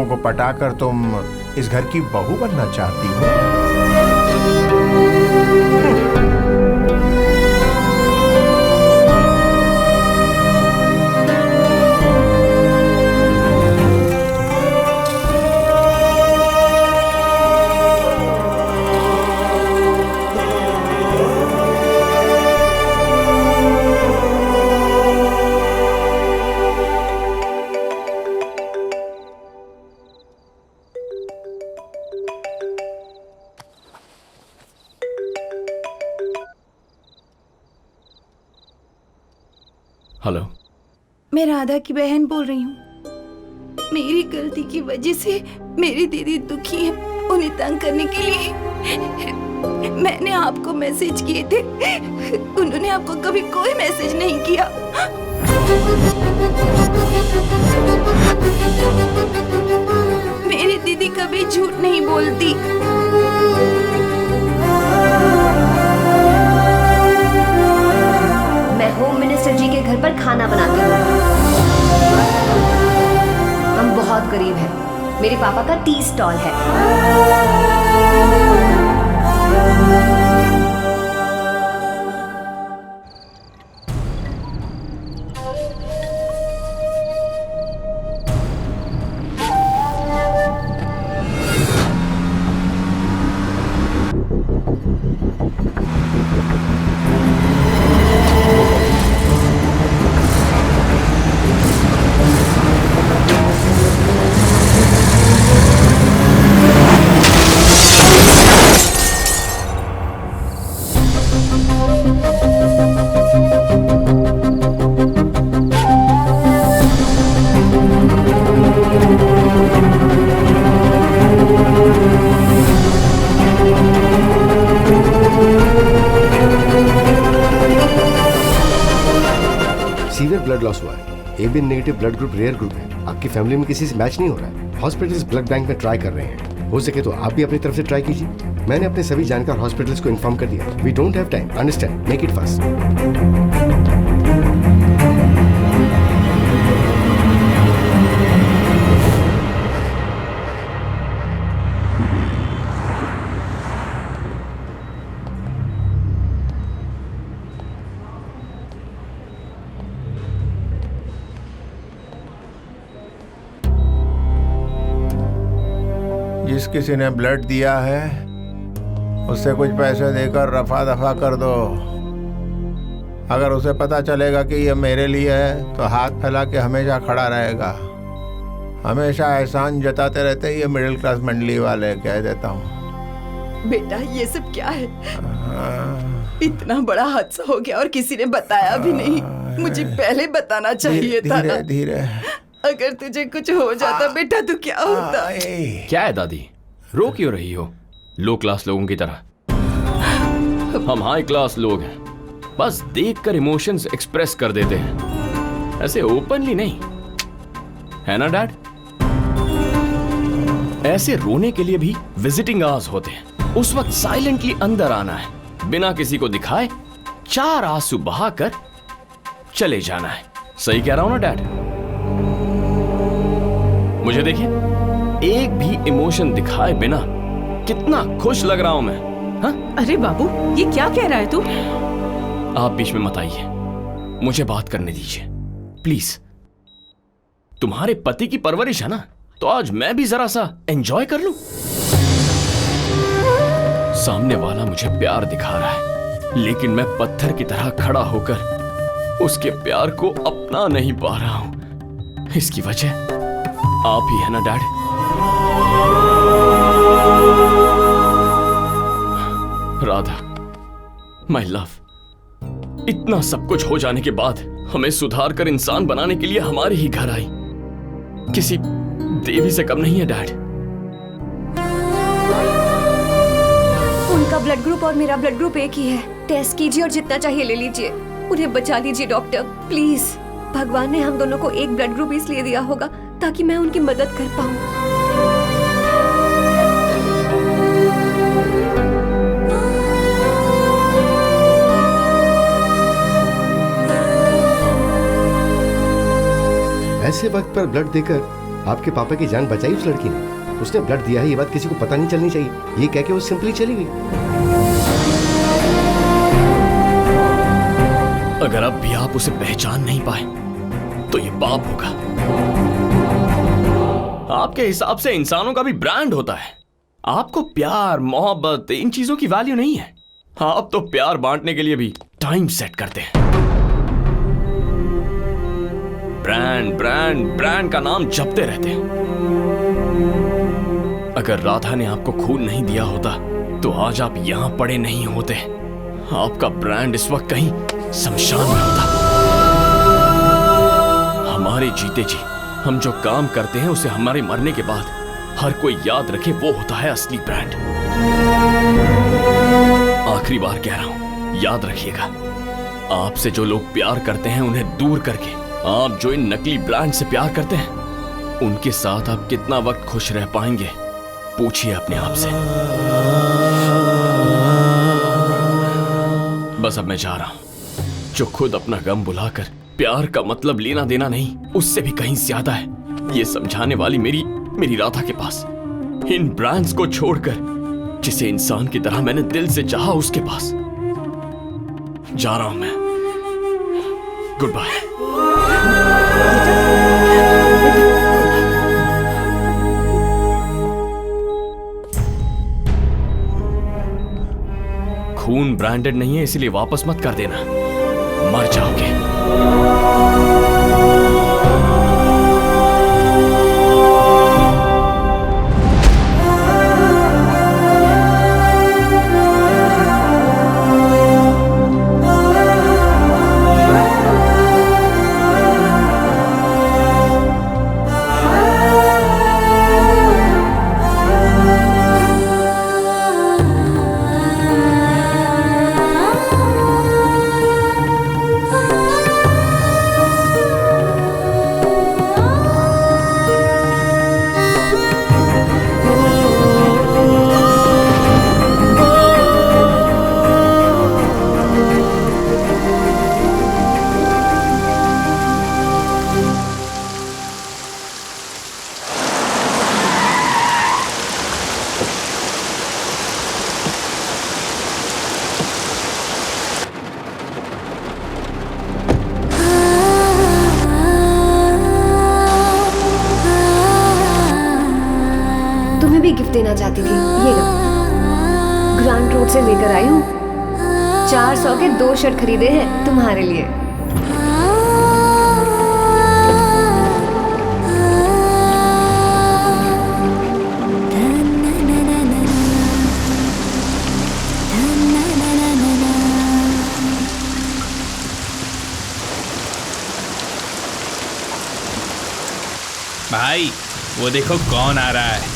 लोगों को पटाकर तुम इस घर की बहू बनना चाहती हो? हेलो, मैं राधा की बहन बोल रही हूँ। मेरी गलती की वजह से मेरी दीदी दुखी है। उन्हें तंग करने के लिए मैंने आपको मैसेज किए थे। उन्होंने आपको कभी कोई मैसेज नहीं किया। मेरी दीदी कभी झूठ नहीं बोलती। मैं होम मिनिस्टर जी के घर पर खाना बनाती हूँ। हम बहुत गरीब हैं। मेरे पापा का टी स्टॉल है। ब्लड लॉस हुआ है। AB negative blood group rare group है। आपकी फैमिली में किसी से मैच नहीं हो रहा है। हॉस्पिटल्स ब्लड बैंक में ट्राई कर रहे हैं। हो सके तो आप भी अपनी तरफ से ट्राई कीजिए। मैंने अपने सभी जानकार हॉस्पिटल्स को इन्फॉर्म कर दिया। We don't have time, understand, make it fast. जिस किसी ने ब्लड दिया है उससे कुछ पैसे देकर रफा दफा कर दो। अगर उसे पता चलेगा कि ये मेरे लिए है तो हाथ फैला के हमेशा खड़ा रहेगा। हमेशा एहसान जताते रहते हैं ये मिडिल क्लास मंडली वाले, कह देता हूँ। बेटा ये सब क्या है? इतना बड़ा हादसा हो गया और किसी ने बताया भी नहीं। मुझे पहले बताना चाहिए था। धीरे धीरे। अगर तुझे कुछ हो जाता बेटा तो क्या होता? क्या है दादी, रो क्यों रही हो? लो क्लास लोगों की तरह। हम हाई क्लास लोग हैं, बस देखकर इमोशंस एक्सप्रेस कर देते हैं, ऐसे ओपनली नहीं, है ना डैड? ऐसे रोने के लिए भी विजिटिंग आवर्स होते हैं। उस वक्त साइलेंटली अंदर आना है, बिना किसी को दिखाए 4 आंसू बहाकर चले जाना है। सही कह रहा हूं ना डैड? मुझे देखिए, एक भी इमोशन दिखाए बिना कितना खुश लग रहा हूं मैं। हा? अरे बाबू, ये क्या कह रहा है तू? आप बीच में मत आइए, मुझे बात करने दीजिए प्लीज। तुम्हारे पति की परवरिश है ना, तो आज मैं भी जरा सा एंजॉय कर लूं। सामने वाला मुझे प्यार दिखा रहा है, लेकिन मैं पत्थर की तरह खड़ा होकर उसके प्यार को अपना नहीं पा रहा हूं। इसकी वजह आप ही है ना डैड? राधा, माय लव, इतना सब कुछ हो जाने के बाद हमें सुधार कर इंसान बनाने के लिए हमारे ही घर आई। किसी देवी से कम नहीं है डैड। उनका ब्लड ग्रुप और मेरा ब्लड ग्रुप एक ही है। टेस्ट कीजिए और जितना चाहिए ले लीजिए। उन्हें बचा लीजिए डॉक्टर, प्लीज। भगवान ने हम दोनों को एक ब्लड ग्रुप इसलिए दिया होगा ताकि मैं उनकी मदद कर पाऊं। ऐसे वक्त पर ब्लड देकर आपके पापा की जान बचाई उस लड़की ने। उसने ब्लड दिया है, ये बात किसी को पता नहीं चलनी चाहिए। ये कह के वो सिंपली चली गई। अगर अब भी आप उसे पहचान नहीं पाए तो ये पाप होगा। आपके हिसाब से इंसानों का भी ब्रांड होता है। आपको प्यार, मोहब्बत, इन चीजों की वैल्यू नहीं है। आप तो प्यार बांटने के लिए भी टाइम सेट करते हैं। ब्रांड ब्रांड ब्रांड का नाम जपते रहते हैं। अगर राधा ने आपको खून नहीं दिया होता तो आज आप यहां पड़े नहीं होते। आपका ब्रांड इस वक्त कहीं शमशान में होता। हमारे जीते जी हम जो काम करते हैं उसे हमारे मरने के बाद हर कोई याद रखे, वो होता है असली ब्रांड। आखिरी बार कह रहा हूं, याद रखिएगा। आपसे जो लोग प्यार करते हैं उन्हें दूर करके आप जो इन नकली ब्रांड से प्यार करते हैं, उनके साथ आप कितना वक्त खुश रह पाएंगे, पूछिए अपने आप से। बस अब मैं जा रहा हूं। जो खुद अपना गम बुलाकर प्यार का मतलब लेना देना नहीं, उससे भी कहीं ज्यादा है, ये समझाने वाली मेरी राधा के पास। इन ब्रांड्स को छोड़कर जिसे इंसान की तरह मैंने दिल से चाहा, उसके पास जा रहा हूं मैं। Good bye. खून ब्रांडेड नहीं है, इसलिए वापस मत कर देना, मर जाओगे। गिफ्ट देना चाहती थी, ये लो। ग्रांट रोड से लेकर आई हूँ। 400 के 2 शर्ट खरीदे हैं तुम्हारे लिए। भाई वो देखो कौन आ रहा है।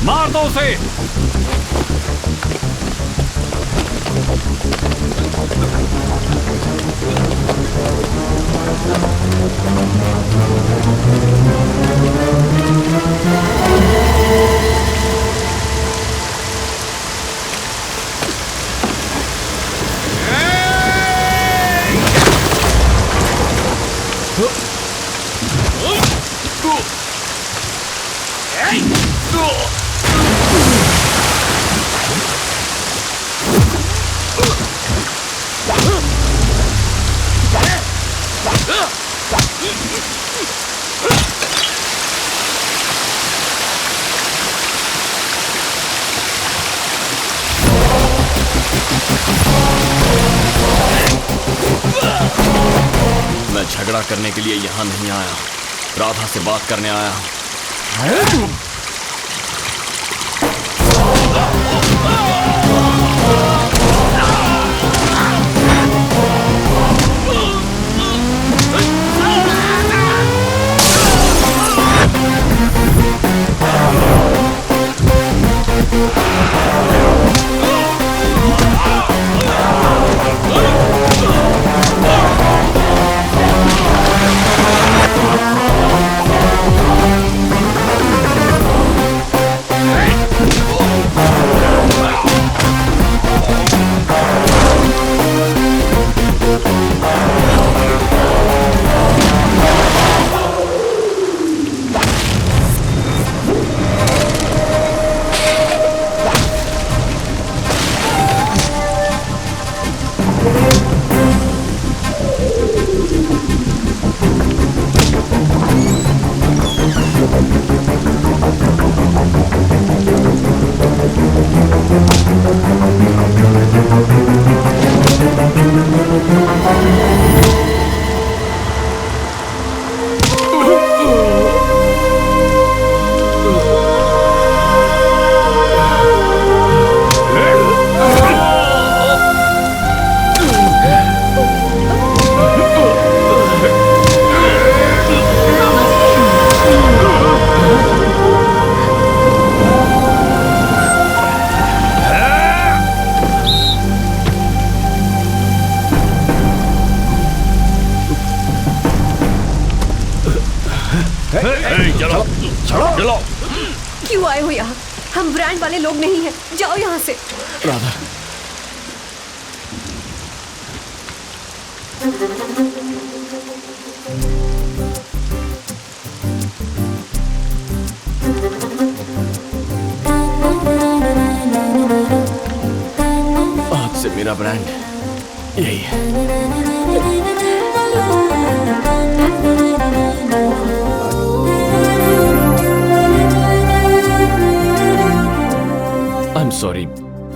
मार दो उसे। मैं झगड़ा करने के लिए यहां नहीं आया, राधा से बात करने आया हूं। चलो चलो। क्यों आए हो यहाँ? हम ब्रांड वाले लोग नहीं हैं, जाओ यहाँ से। राधा, आज से मेरा ब्रांड यही है। आई एम सॉरी,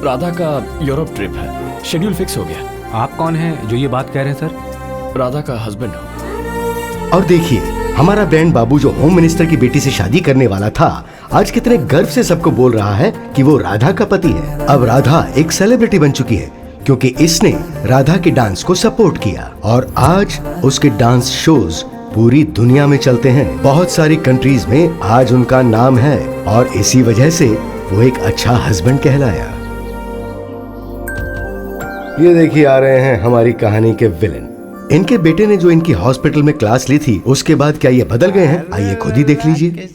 राधा का यूरोप ट्रिप है, शेड्यूल फिक्स हो गया। आप कौन हैं जो ये बात कह रहे हैं सर? राधा का हस्बैंड हो। और देखिए, हमारा ब्रांड बाबू जो होम मिनिस्टर की बेटी से शादी करने वाला था, आज कितने गर्व से सबको बोल रहा है कि वो राधा का पति है। अब राधा एक सेलिब्रिटी बन चुकी है क्योंकि इसने राधा के डांस को सपोर्ट किया और आज उसके डांस शोज पूरी दुनिया में चलते हैं। बहुत सारी कंट्रीज में आज उनका नाम है और इसी वजह से वो एक अच्छा हस्बैंड कहलाया। ये देखिए आ रहे हैं हमारी कहानी के विलेन। इनके बेटे ने जो इनकी हॉस्पिटल में क्लास ली थी, उसके बाद क्या ये बदल गए हैं? आइए खुद ही देख लीजिए।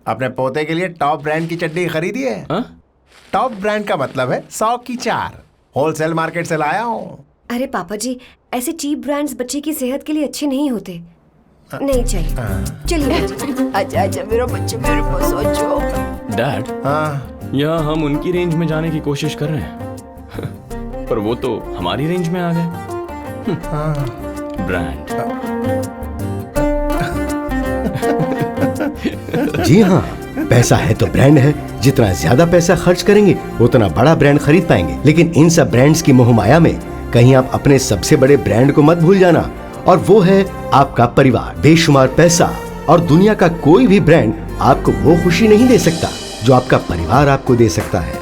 अपने पोते के लिए टॉप ब्रांड की चड्डी खरीदी है। हाँ? टॉप ब्रांड का मतलब है 100 की 4। होलसेल मार्केट से लाया हूँ। अरे पापा जी, ऐसे चीप ब्रांड्स बच्चे की सेहत के लिए अच्छे नहीं होते। नहीं चाहिए, चलिए। अच्छा अच्छा मेरा बच्चे, मेरे को सोचो। डैड, हाँ, यहाँ हम उनकी रेंज में जाने की कोशिश कर रहे हैं, पर वो तो हमारी रेंज में आ गए। ब्रांड। जी हाँ, पैसा है तो ब्रांड है। जितना ज्यादा पैसा खर्च करेंगे उतना बड़ा ब्रांड खरीद पाएंगे। लेकिन इन सब ब्रांड्स की मोहमाया में कहीं आप अपने सबसे बड़े ब्रांड को मत भूल जाना, और वो है आपका परिवार। बेशुमार पैसा और दुनिया का कोई भी ब्रांड आपको वो खुशी नहीं दे सकता जो आपका परिवार आपको दे सकता है।